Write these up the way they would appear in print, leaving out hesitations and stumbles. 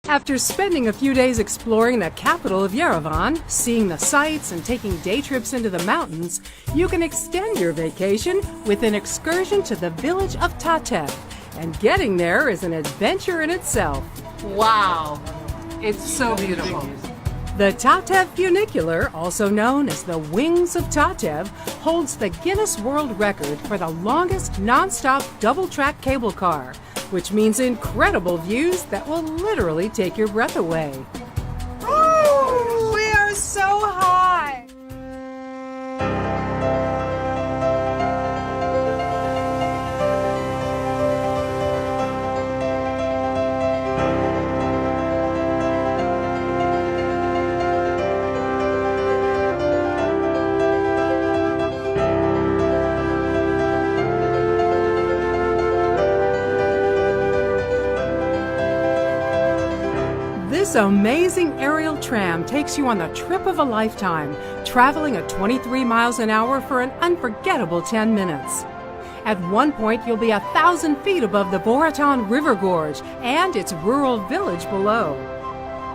After spending a few days exploring the capital of Yerevan, seeing the sights and taking day trips into the mountains, you can extend your vacation with an excursion to the village of Tatev. And getting there is an adventure in itself. Wow, it's so beautiful. The Tatev funicular, also known as the Wings of Tatev, holds the Guinness World Record for the longest non-stop double-track cable car, which means incredible views that will literally take your breath away. Oh, we are so high! This amazing aerial tram takes you on the trip of a lifetime, traveling at 23 miles an hour for an unforgettable 10 minutes. At one point, you'll be 1,000 feet above the Borotan River Gorge and its rural village below.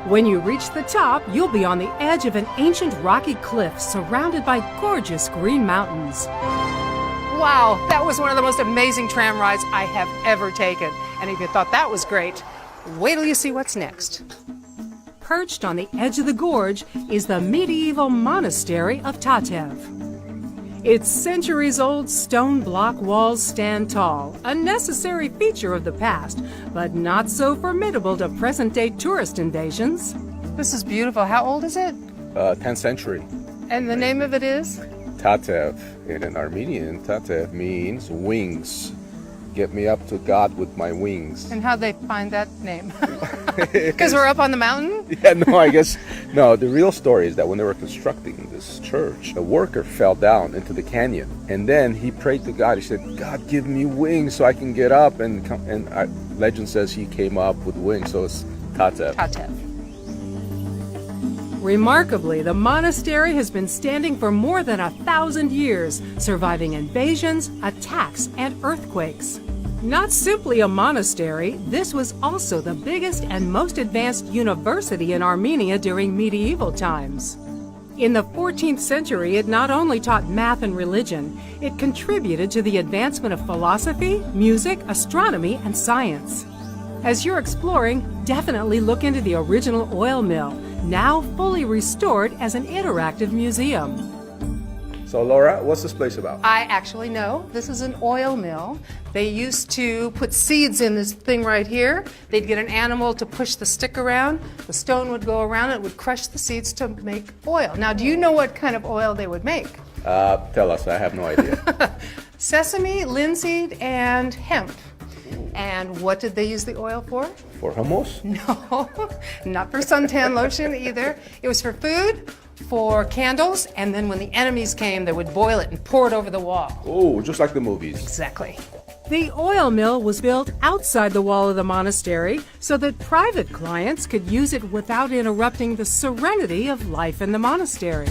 When you reach the top, you'll be on the edge of an ancient rocky cliff surrounded by gorgeous green mountains. Wow, that was one of the most amazing tram rides I have ever taken. And if you thought that was great, wait till you see what's next. Perched on the edge of the gorge is the medieval monastery of Tatev. Its centuries-old stone block walls stand tall, a necessary feature of the past, but not so formidable to present-day tourist invasions. This is beautiful. How old is it? 10th century. And the name of it is? Tatev. In Armenian, Tatev means wings. Get me up to God with my wings. And how'd they find that name? Because we're up on the mountain? Yeah, no, I guess. No, the real story is that when they were constructing this church, a worker fell down into the canyon. And then he prayed to God. He said, God, give me wings so I can get up. And legend says he came up with wings, so it's Tatev. Tatev. Remarkably, the monastery has been standing for more than 1,000 years, surviving invasions, attacks, and earthquakes. Not simply a monastery, this was also the biggest and most advanced university in Armenia during medieval times. In the 14th century, it not only taught math and religion, it contributed to the advancement of philosophy, music, astronomy, and science. As you're exploring, definitely look into the original oil mill, now fully restored as an interactive museum. So, Laura, what's this place about? I actually know. This is an oil mill. They used to put seeds in this thing right here. They'd get an animal to push the stick around. The stone would go around and it would crush the seeds to make oil. Now, do you know what kind of oil they would make? Tell us. I have no idea. Sesame, linseed, and hemp. And what did they use the oil for? For hummus? No, not for suntan lotion either. It was for food, for candles, and then when the enemies came, they would boil it and pour it over the wall. Oh, just like the movies. Exactly. The oil mill was built outside the wall of the monastery so that private clients could use it without interrupting the serenity of life in the monastery.